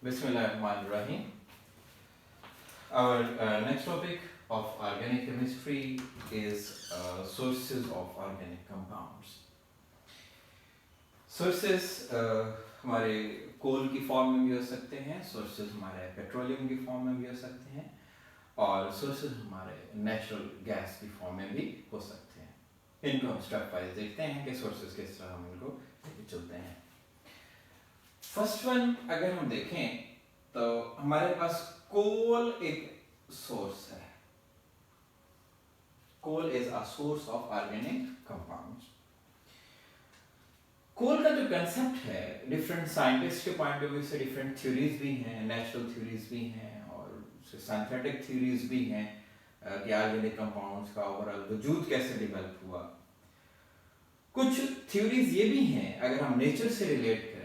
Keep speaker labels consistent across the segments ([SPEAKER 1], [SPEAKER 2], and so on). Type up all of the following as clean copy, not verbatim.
[SPEAKER 1] Bismillahirrahmanirrahim. Our next topic of organic chemistry is sources of organic compounds. Sources हमारे कोल की form में भी हो सकते हैं, सोर्सेज हमारे पेट्रोलियम की फॉर्म में भी हो सकते हैं और सोर्सेज हमारे नेचुरल गैस की फॉर्म में भी हो सकते हैं। इनको हम स्टेप वाइज देखते हैं कि सोर्सेज किस तरह हम इनको लेके चलते हैं। फर्स्ट वन अगर हम देखें तो हमारे पास कोल एक सोर्स है। Coal is a source of organic compounds. Coal का जो कंसेप्ट है डिफरेंट साइंटिस्ट के पॉइंट ऑफ व्यू से डिफरेंट थ्योरीज भी हैं, नेचुरल थ्योरीज भी हैं और सिंथेटिक थ्योरीज भी हैं कि ऑर्गेनिक कंपाउंड्स का ओवरऑल वजूद कैसे डेवलप हुआ। कुछ थ्योरीज ये भी हैं अगर हम नेचर से रिलेट करें,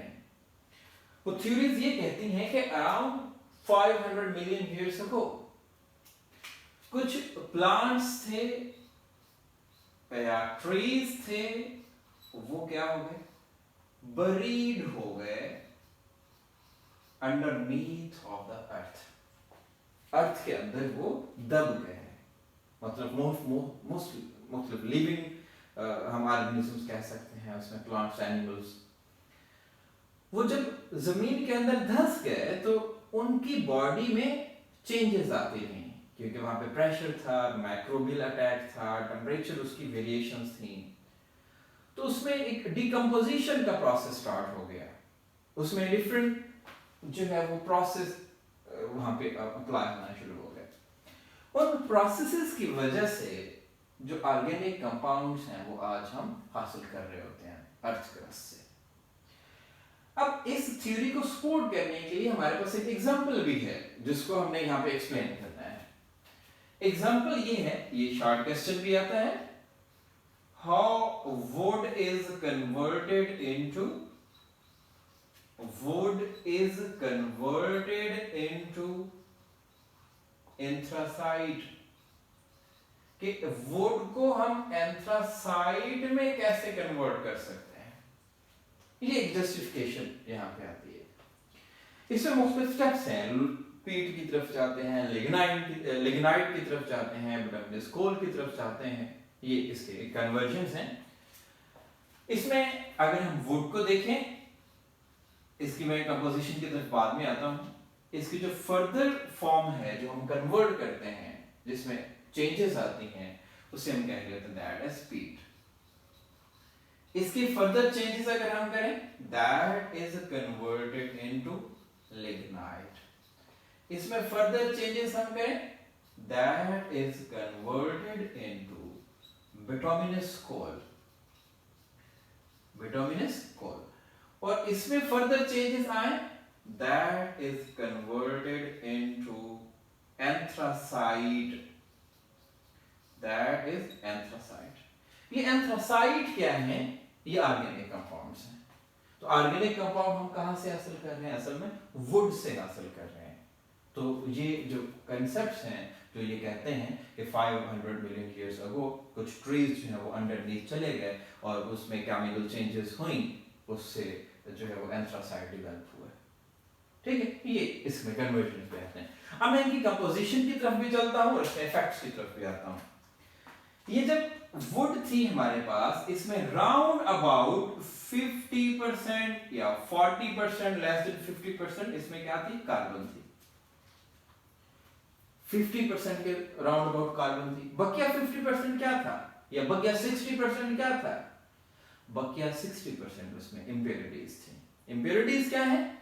[SPEAKER 1] वो थ्योरीज ये कहती हैं कि अराउंड 500 मिलियन ईयर्स अगो कुछ प्लांट्स थे या ट्रीज थे, वो क्या हो गए, बरीड हो गए अंडरनीथ ऑफ द अर्थ। अर्थ के अंदर वो दब गए, मतलब मोस्टली लिविंग हम ऑर्गेनिजम्स कह सकते हैं, उसमें प्लांट्स, एनिमल्स। वो जब जमीन के अंदर धंस गए तो उनकी बॉडी में चेंजेस आते रहे क्योंकि वहां पे प्रेशर था, माइक्रोबियल अटैक था, टेम्परेचर उसकी वेरिएशंस थी, तो उसमें एक डिकम्पोजिशन का प्रोसेस स्टार्ट हो गया। उसमें डिफरेंट जो है वो प्रोसेस वहां पे अप्लाई होना शुरू हो गया। उन प्रोसेसेस की वजह से जो ऑर्गेनिक कंपाउंड्स हैं वो आज हम हासिल कर रहे होते हैं अर्थ क्रस्ट से। अब इस थ्योरी को सपोर्ट करने के लिए हमारे पास एक एग्जांपल भी है जिसको हमने यहाँ पे एक्सप्लेन करना है। एग्जांपल ये है, ये शॉर्ट क्वेश्चन भी आता है, how would is converted into anthracite, कि वुड को हम एंथ्रासाइट में कैसे कन्वर्ट कर सकते हैं। ये एक जस्टिफिकेशन यहां पे आती है। इसमें मुख्तलिफ स्टेप्स हैं, पीट की तरफ जाते हैं, लिग्नाइट की तरफ जाते हैं, बिटुमिनस कोल की तरफ जाते हैं, ये इसके कन्वर्जन्स हैं। इसमें अगर हम वुड को देखें, इसकी मैं कंपोजिशन की तरफ बाद में आता हूं। इसकी जो फर्दर फॉर्म है जो हम कन्वर्ट करते हैं, जिसमें चेंजेस आती हैं, उसे हम कह लेते हैं दैट इज पीट। इसकी फर्दर चेंजेस अगर हम करें, that is converted into lignite. इसमें फर्दर चेंजेस हम करें, that is converted into bituminous coal. और इसमें फर्दर चेंजेस आए, that is converted into anthracite. ये एंथ्रासाइट क्या है? ये ऑर्गेनिक कंपाउंड्स हैं। तो ऑर्गेनिक कंपाउंड हम कहां से हासिल कर रहे हैं? असल में वुड से हासिल कर रहे हैं। तो ये जो कंसेप्ट्स हैं जो ये कहते हैं कि 500 मिलियन ईयर्स अगो कुछ ट्रीज जो है वो अंडरनीथ चले गए और उसमें केमिकल चेंजेस हुई, उससे जो है वो एंथ्रासाइट डेवलप हुआ। ठीक है, ये इसमें कन्वर्जन पे आते हैं। अब मैं इनकी कंपोजिशन की तरफ भी चलता हूं और इसमें इफेक्ट्स की तरफ भी आता हूं। ये जब वुड थी हमारे पास, इसमें राउंड अबाउट 50% या 40%, लेस देन 50% इसमें क्या थी? कार्बन थी। 50% के राउंड अबाउट कार्बन थी। बकिया 50% क्या था, या बकिया 60% क्या था? बकिया 60% उसमें इम्प्योरिटीज थी। इम्प्योरिटीज क्या है?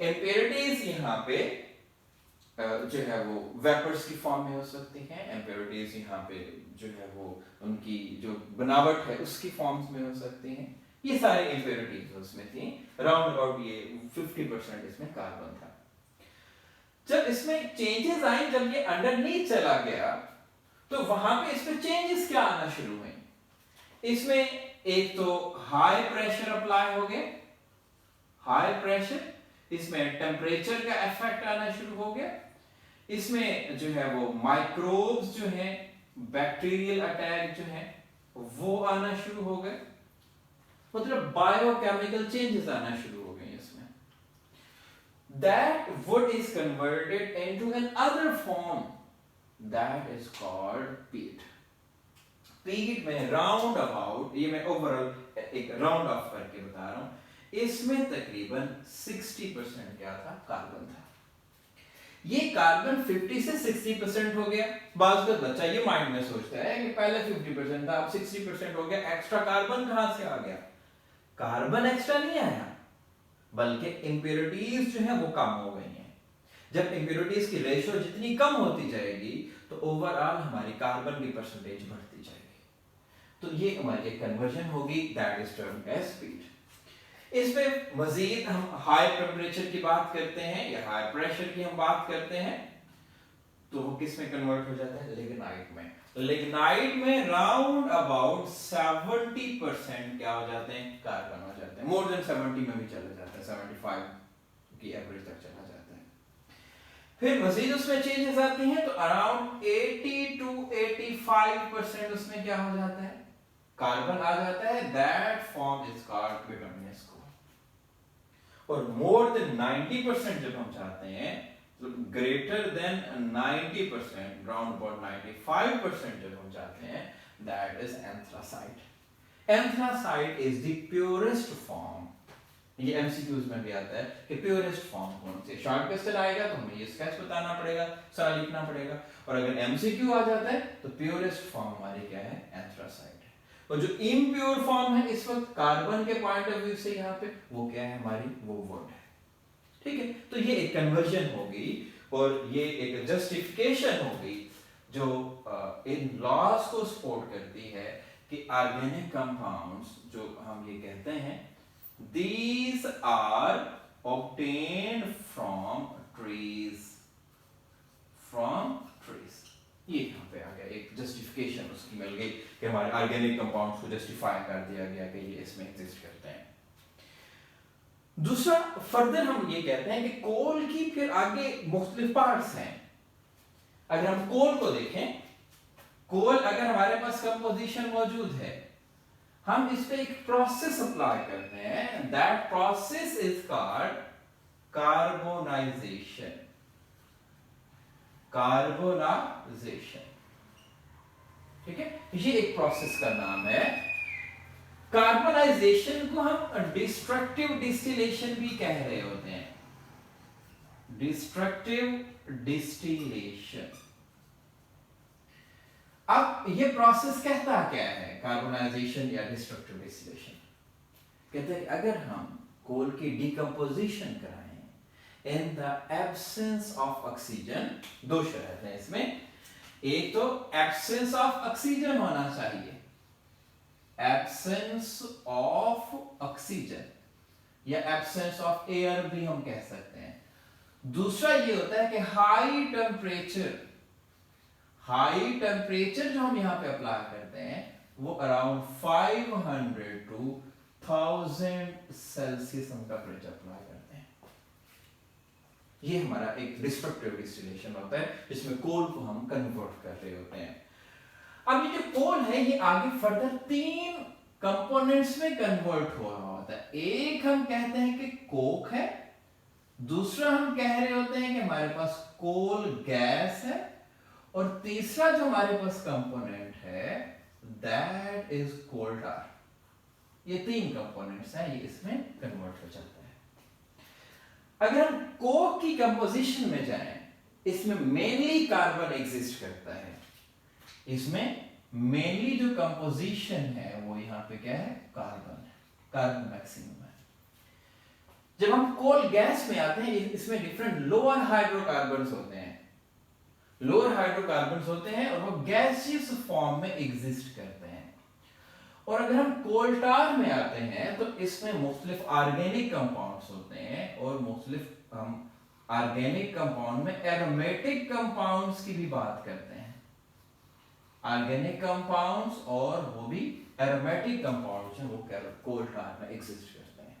[SPEAKER 1] इम्प्योरिटीज यहाँ पे जो है वो वेपर्स की फॉर्म में हो सकती हैं। इम्प्योरिटीज यहाँ पे जो है वो उनकी जो बनावट है उसकी फॉर्म्स में हो सकती हैं। ये सारे इम्प्योरिटीज उसमें थी। राउंड अबाउट ये 50% इसमें कार्बन था। जब इसमें चेंजेस आई, जब ये अंडरनीथ चला गया, तो वहां पे इसमें चेंजेस क्या आना शुरू हुए? इसमें एक तो हाई प्रेशर अप्लाई हो गया, हाई प्रेशर, इसमें टेम्परेचर का इफेक्ट आना शुरू हो गया, इसमें जो है वो माइक्रोब्स जो हैं, बैक्टीरियल अटैक जो है वो आना शुरू हो गए, मतलब बायोकेमिकल चेंजेस आना शुरू हो गए इसमें। that wood is converted into another form that is called peat. peat में राउंड अबाउट, ये मैं ओवरऑल एक राउंड ऑफ करके बता रहा हूं, इसमें तकरीबन 60% क्या था, कार्बन था। ये कार्बन 50 से 60% हो गया। बात बच्चा ये माइंड में सोचता है कि पहले 50% था, अब 60% हो गया, एक्स्ट्रा कार्बन कहां से आ गया? कार्बन एक्स्ट्रा नहीं आया, बल्कि इंप्योरिटीज जो है वो कम हो गई हैं। जब इंप्योरिटीज की रेशियो जितनी कम होती जाएगी तो ओवरऑल हमारी कार्बन की परसेंटेज बढ़ती जाएगी। तो ये हमारी एक कन्वर्जन होगी, दैट इज टर्म्ड एज पीट। इसमें मजीद हम हाई टेम्परेचर की बात करते हैं या हाई प्रेशर की हम बात करते हैं तो वो किस में कन्वर्ट हो जाता है? लिग्नाइट में। लिग्नाइट में राउंड अबाउट 70% क्या हो जाते हैं? कार्बन हो जाते हैं। मोर देन 70 में भी चला जाता है, 75 की एवरेज तक चला जाता है। फिर मजीद उसमें चेंजेस आती हैं तो अराउंड 80 to 85% उसमें क्या हो जाता है? कार्बन आ जाता है। That form is called bituminous coal. और मोर देन 90% जब हम चाहते हैं तो ग्रेटर देन 90%, राउंड अबाउट 95% जब हम चाहते हैं, that is anthracite. Anthracite is the purest form. ये एमसीक्यूज में भी आता है कि प्योरेस्ट फॉर्म कौन सी। शॉर्ट क्वेश्चन आएगा तो हमें ये स्केच बताना पड़ेगा, सारा लिखना पड़ेगा। और अगर एमसीक्यू आ जाता है तो प्योरेस्ट फॉर्म हमारी क्या है? एंथ्रासाइट। और जो इम्प्योर फॉर्म है इस वक्त कार्बन के पॉइंट ऑफ व्यू से यहाँ पे, वो क्या है हमारी? वो वुड है। ठीक है, तो ये एक कन्वर्जन होगी और ये एक जस्टिफिकेशन होगी जो इन लॉज को सपोर्ट करती है कि ऑर्गेनिक कंपाउंड्स जो हम ये कहते हैं, these are obtained from trees, ये यहाँ पे आ गया, एक जस्टिफिकेशन उसकी मिल गई कि हमारे ऑर्गेनिक कंपाउंड्स को जस्टिफाई कर दिया गया कि ये इसमें एग्जिस्ट करते हैं। दूसरा फर्दर हम ये कहते हैं कि कोल की फिर आगे मुख्तलिफ पार्ट्स हैं। अगर हम कोल को देखें, कोल अगर हमारे पास कंपोजिशन मौजूद है, हम इस पे एक प्रोसेस अप्लाई करते हैं, that process is called carbonisation. ठीक है, ये एक प्रोसेस का नाम है। कार्बोनाइजेशन को हम डिस्ट्रक्टिव डिस्टिलेशन भी कह रहे होते हैं। Destructive distillation. अब ये प्रोसेस कहता क्या है, कार्बोनाइजेशन या डिस्ट्रक्टिव डिस्टिलेशन? कहते हैं अगर हम कोल की डिकम्पोजिशन कराएं in the absence of oxygen, दो शर्त है इसमें। एक तो एब्सेंस ऑफ ऑक्सीजन होना चाहिए, एब्सेंस ऑफ ऑक्सीजन या एब्सेंस ऑफ एयर भी हम कह सकते हैं। दूसरा ये होता है कि हाई टेम्परेचर जो हम यहां पे अप्लाई करते हैं वो अराउंड 500 to 1000 सेल्सियस हम टेम्परेचर अप्लाई करते हैं। ये हमारा एक डिस्ट्रक्टिव डिस्टिलेशन होता है जिसमें कोल को हम कन्वर्ट कर रहे होते हैं। अब ये जो कोल है ये आगे फर्दर 3 कंपोनेंट्स में कन्वर्ट हो रहा होता है। एक हम कहते हैं कि कोक है, दूसरा हम कह रहे होते हैं कि हमारे पास कोल गैस है, और तीसरा जो हमारे पास कंपोनेंट है दैट इज कोल टार। ये 3 कंपोनेंट्स हैं, ये इसमें कन्वर्ट हो जाता है। अगर हम कोक की कंपोजिशन में जाएं, इसमें मेनली कार्बन एग्जिस्ट करता है। इसमें मेनली जो कंपोजिशन है वो यहां पे क्या है? कार्बन है, कार्बन मैक्सिमम है। जब हम कोल गैस में आते हैं, इसमें डिफरेंट लोअर हाइड्रोकार्बन्स होते हैं, और वो गैसियस फॉर्म में एग्जिस्ट करते हैं। और अगर हम कोल टार में आते हैं तो इसमें मुख्तलिफ ऑर्गेनिक कंपाउंड्स होते हैं, और मुख्तलिफ हम ऑर्गेनिक कंपाउंड में एरोमेटिक कंपाउंड्स की भी बात करते हैं। ऑर्गेनिक कंपाउंड्स और वो भी एरोमेटिक कंपाउंड्स हैं, वो कोल टार में एग्जिस्ट करते हैं।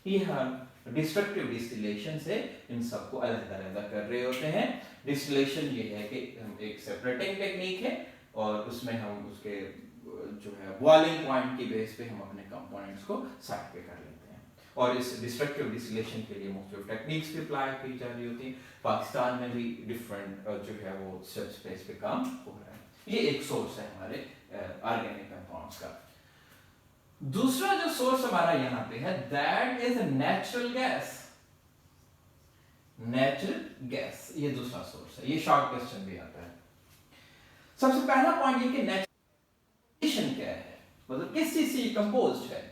[SPEAKER 1] ये हम डिस्ट्रक्टिव डिस्टिलेशन से इन सबको अलग-अलग कर रहे होते हैं। डिस्टिलेशन ये है कि हम एक सेपरेटिंग टेक्निक है और उसमें हम उसके जो है बॉइलिंग पॉइंट की बेस पे हम अपने कंपोनेंट्स को साइड पे कर लेते हैं। और इस डिस्ट्रक्टिव डिस्टिलेशन के लिए मुख्तलिफ टेक्निक्स भी अप्लाई की जा रही होती हैं। पाकिस्तान में भी डिफरेंट जो है वो सर्च प्लेस पे काम हो रहा है। ये एक सोर्स है हमारे ऑर्गेनिक कंपाउंड्स का। दूसरा जो सोर्स हमारा यहाँ पे है that is natural gas. Natural gas ये दूसरा सोर्स है। ये शॉर्ट क्वेश्चन भी आता है। सबसे पहला पॉइंट ये कि नेचुरल क्या है, मतलब किस चीज से कंपोज्ड है।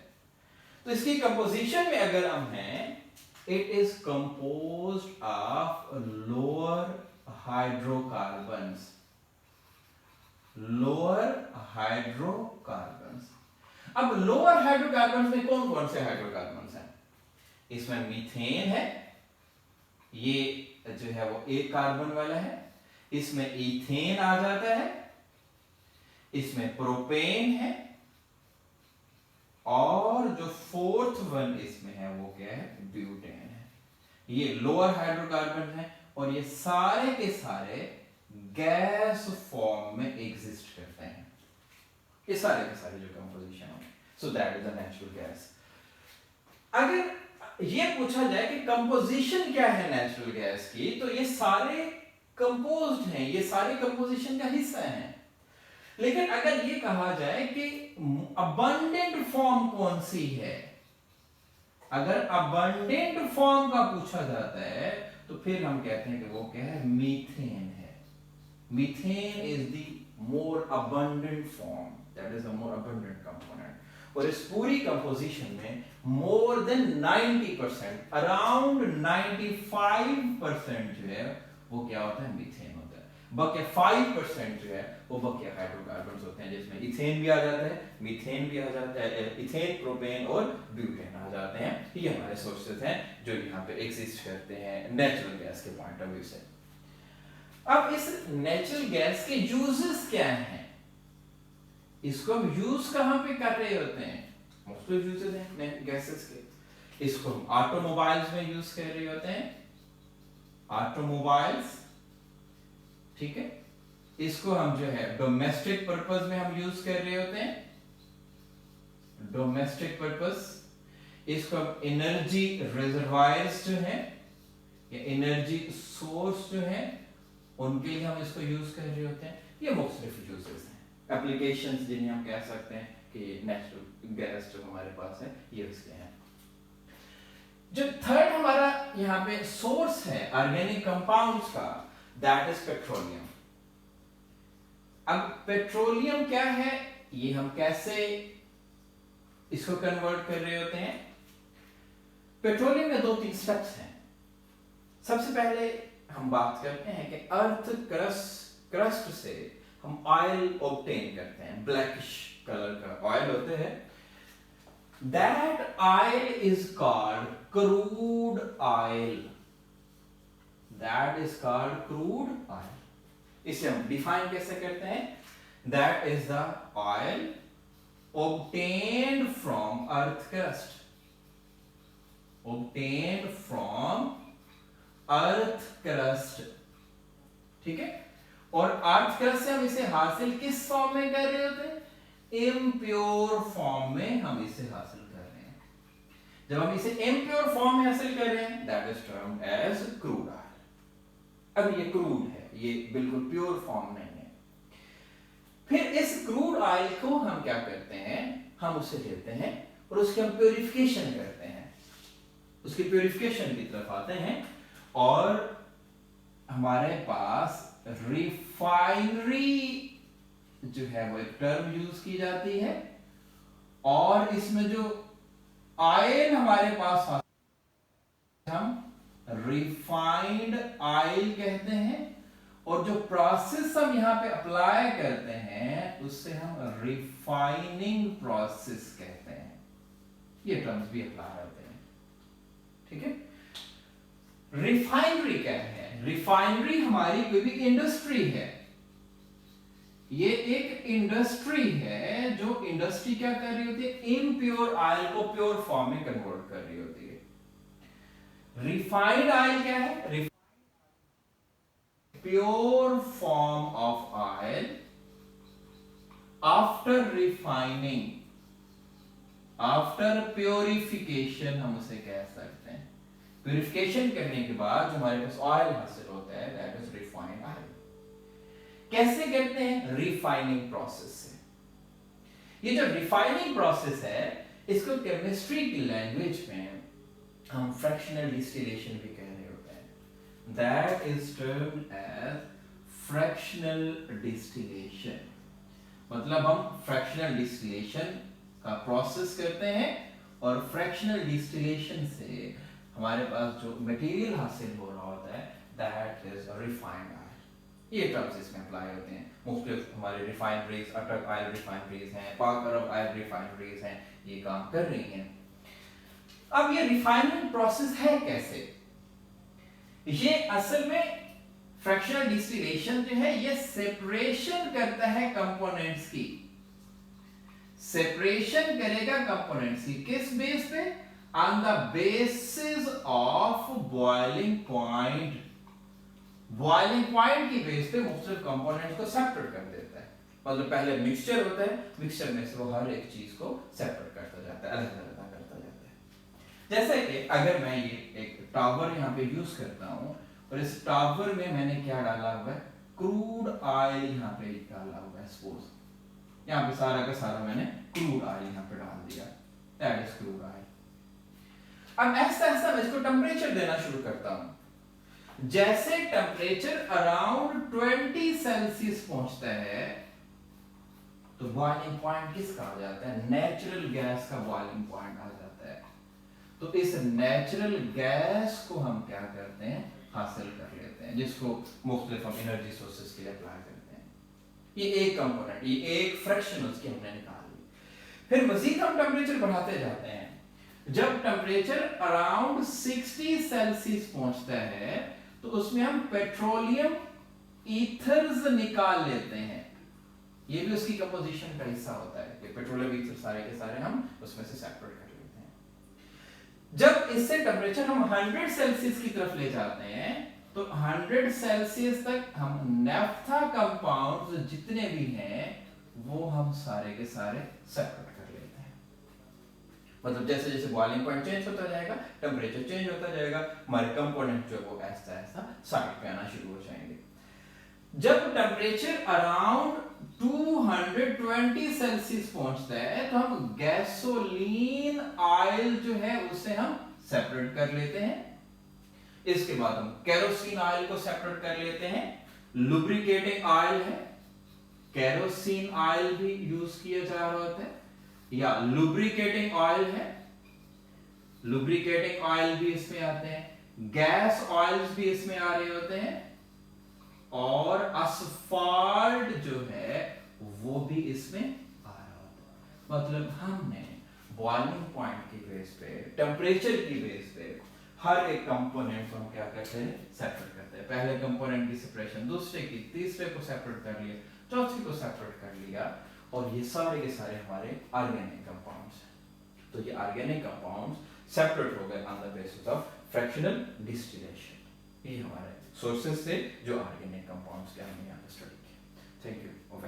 [SPEAKER 1] तो इसकी कंपोजिशन में अगर हम हैं, it is composed of lower hydrocarbons. Lower hydrocarbons. अब लोअर हाइड्रोकार्बन्स में कौन कौन से हाइड्रोकार्बन्स हैं? इसमें मीथेन है, ये जो है वो एक कार्बन वाला है। इसमें इथेन आ जाता है, इसमें प्रोपेन है, और जो फोर्थ वन इसमें है वो क्या है? ब्यूटेन है। ये लोअर हाइड्रोकार्बन है और ये सारे के सारे गैस फॉर्म में एग्जिस्ट करते हैं। ये सारे के सारे जो कंपोजिशन है, so that is a natural gas. अगर ये पूछा जाए कि कंपोजिशन क्या है नेचुरल गैस की, तो ये सारे कंपोज्ड हैं, ये सारे कंपोजिशन का हिस्सा हैं। लेकिन अगर ये कहा जाए कि अबंडेंट फॉर्म कौन सी है, अगर अबंडेंट फॉर्म का पूछा जाता है तो फिर हम कहते हैं कि वो क्या है? मीथेन है। Methane is the more abundant form, that is a more abundant component. और इस पूरी कंपोजिशन में मोर देन 90%, अराउंड 95% जो है वो क्या होता है? मीथेन होता है। बाकी 5% जो है वो बाकी हाइड्रोकार्बन्स होते हैं, जिसमें इथेन भी आ जाता है, मीथेन भी आ जाता है, इथेन, प्रोपेन और ब्यूटेन आ जाते हैं। ये हमारे सोर्सेज हैं जो यहाँ पे एग्जिस्ट करते हैं नेचुरल गैस के पॉइंट ऑफ व्यू से। अब इस नेचुरल गैस के यूजेस क्या हैं? इसको हम यूज कहां पे कर रहे होते हैं? मुख्तलिफ यूजेस हैं गैसेस के। इसको हम ऑटोमोबाइल्स में यूज कर रहे होते हैं, ऑटोमोबाइल्स, ठीक है। इसको हम जो है डोमेस्टिक पर्पस में हम यूज कर रहे होते हैं, डोमेस्टिक पर्पस। इसको हम एनर्जी रिजर्वायर्स जो है या एनर्जी सोर्स जो है उनके लिए हम इसको यूज कर रहे होते हैं। ये मुख्तलिफ यूजेस हैं, एप्लीकेशंस जिन्हें हम कह सकते हैं कि नेचुरल गैस जो हमारे पास है ये इसके हैं। जो थर्ड हमारा यहाँ पे सोर्स है ऑर्गेनिक कंपाउंड्स का, दैट इज पेट्रोलियम। अब पेट्रोलियम क्या है, ये हम कैसे इसको कन्वर्ट कर रहे होते हैं? पेट्रोलियम में 2-3 स्टेप्स हैं। सबसे पहले हम बात करते हैं कि अर्थ क्रस्ट से हम ऑयल ऑब्टेन करते हैं, ब्लैकिश कलर का ऑयल होते हैं। That oil is called crude oil, that is called crude oil. इसे हम डिफाइन कैसे करते हैं? That is the oil obtained from earth crust, obtained from earth crust, ठीक है। और अर्थ क्रस्ट से हम इसे हासिल किस फॉर्म में कर रहे होते हैं? इम्प्योर फॉर्म में हम इसे हासिल कर रहे हैं। जब हम इसे इम्प्योर फॉर्म में हासिल कर रहे हैं, that is termed as crude oil. अब ये क्रूड है, ये बिल्कुल प्योर फॉर्म नहीं है। फिर इस क्रूड ऑयल को हम क्या करते हैं? हम उसे लेते हैं और उसकी हम प्योरिफिकेशन करते हैं, उसकी प्योरिफिकेशन की तरफ आते हैं और हमारे पास रिफाइनरी जो है वो एक टर्म यूज की जाती है, और इसमें जो ऑयल हमारे पास हम रिफाइंड ऑयल कहते हैं, और जो प्रोसेस हम यहां पे अप्लाई करते हैं उससे हम रिफाइनिंग प्रोसेस कहते हैं। ये टर्म्स भी अप्लाई होते हैं, ठीक है। रिफाइनरी क्या है? रिफाइनरी हमारी कोई भी इंडस्ट्री है। ये एक इंडस्ट्री है जो इंडस्ट्री क्या कर रही होती है? इम्प्योर ऑयल को प्योर फॉर्म में कन्वर्ट कर रही होती है। रिफाइंड ऑयल क्या है? Pure form of oil after refining, after purification हम उसे कह सकते हैं। प्योरिफिकेशन करने के बाद जो हमारे पास ऑयल हासिल होता है दैट इज रिफाइंड ऑयल। कैसे करते हैं? रिफाइनिंग प्रोसेस से। ये जो रिफाइनिंग प्रोसेस है इसको केमिस्ट्री की लैंग्वेज में हम फ्रैक्शनल डिस्टिलेशन भी कह रहे होते हैं। That is termed as fractional distillation. मतलब हम फ्रैक्शनल डिस्टिलेशन का प्रोसेस करते हैं और फ्रैक्शनल डिस्टिलेशन से हमारे पास जो मटेरियल हासिल हो रहा होता है दैट इज रिफाइंड ऑयल। ये टर्म्स इसमें अप्लाई होते हैं। मुख्तलिफ हमारे रिफाइनरीज, अटक ऑयल रिफाइनरीज हैं, पाक अरब ऑयल रिफाइनरीज हैं, ये काम कर रही हैं। अब ये रिफाइनिंग प्रोसेस है कैसे? ये असल में फ्रैक्शनल डिस्टिलेशन जो है ये सेपरेशन करता है कंपोनेंट्स की। सेपरेशन करेगा कंपोनेंट्स की किस बेस पे? On the basis of boiling point. Boiling point की बेस पे मुख्तलिफ कंपोनेंट्स को सेपरेट कर देता है। मतलब पहले मिक्सचर होता है, मिक्सचर में से वो हर एक चीज को सेपरेट करता जाता है, अलग अलग करता जाता है। जैसे कि अगर मैं ये एक टावर यहाँ पे यूज करता हूँ और इस टावर में मैंने क्या डाला हुआ है? क्रूड ऑयल यहाँ पे डाला हुआ है। सपोज यहाँ पे सारा का सारा मैंने क्रूड ऑयल यहाँ पे डाल दिया, दैट इज क्रूड ऑयल। अब ऐसा ऐसा मैं इसको टेम्परेचर देना शुरू करता हूं। जैसे टेम्परेचर अराउंड 20 सेल्सियस पहुंचता है तो बॉइलिंग पॉइंट किसका आ जाता है? नेचुरल गैस का बॉइलिंग पॉइंट आ जाता है। तो इस नेचुरल गैस को हम क्या करते हैं? हासिल कर लेते हैं, जिसको मुख्तलिफ हम एनर्जी सोर्सेस के लिए अप्लाई करते हैं। ये एक कंपोनेंट, ये एक फ्रैक्शन उसकी हमने निकाल ली। फिर मजीद हम टेम्परेचर बढ़ाते जाते हैं। जब टेम्परेचर अराउंड 60 सेल्सियस पहुंचता है तो उसमें हम पेट्रोलियम ईथर्स निकाल लेते हैं। ये भी उसकी कंपोजिशन का हिस्सा होता है कि पेट्रोलियम ईथर सारे के सारे हम उसमें से सेपरेट कर लेते हैं। जब इससे टेम्परेचर हम 100 सेल्सियस की तरफ ले जाते हैं तो 100 सेल्सियस तक हम नेफ्था कंपाउंड्स जितने भी हैं वो हम सारे के सारे सेपरेट कर लेते हैं। मतलब जैसे जैसे बॉइलिंग पॉइंट चेंज होता जाएगा, टेम्परेचर चेंज होता जाएगा, हमारे कंपोनेंट जो है वो ऐसा ऐसा साइड पे आना शुरू हो जाएंगे। जब टेम्परेचर अराउंड 220 सेल्सियस पहुंचता है तो हम गैसोलीन ऑयल जो है उसे हम सेपरेट कर लेते हैं। इसके बाद हम केरोसिन ऑयल को सेपरेट कर लेते हैं। लुब्रिकेटिंग ऑयल है, केरोसिन ऑयल भी यूज किया जा रहा होता है, या लुब्रिकेटिंग ऑयल है, लुब्रिकेटिंग ऑयल भी इसमें आते हैं, गैस ऑयल्स भी इसमें आ रहे होते हैं, और असफाल्ट जो है वो भी इसमें आ रहा होता है। मतलब हमने बॉइलिंग पॉइंट की बेस पे, टेम्परेचर की बेस पे हर एक कंपोनेंट को हम क्या करते हैं? सेपरेट करते हैं। पहले कंपोनेंट की सेपरेशन दूसरे की, तीसरे को सेपरेट कर लिया, चौथे को सेपरेट कर लिया, और ये सारे के सारे हमारे ऑर्गेनिक कंपाउंड्स हैं। तो ये ऑर्गेनिक कंपाउंड्स सेपरेट हो गए on the basis of fractional distillation. ये हमारे सोर्सेस से जो ऑर्गेनिक कंपाउंड्स के हमने यहाँ पे स्टडी किया। Thank you.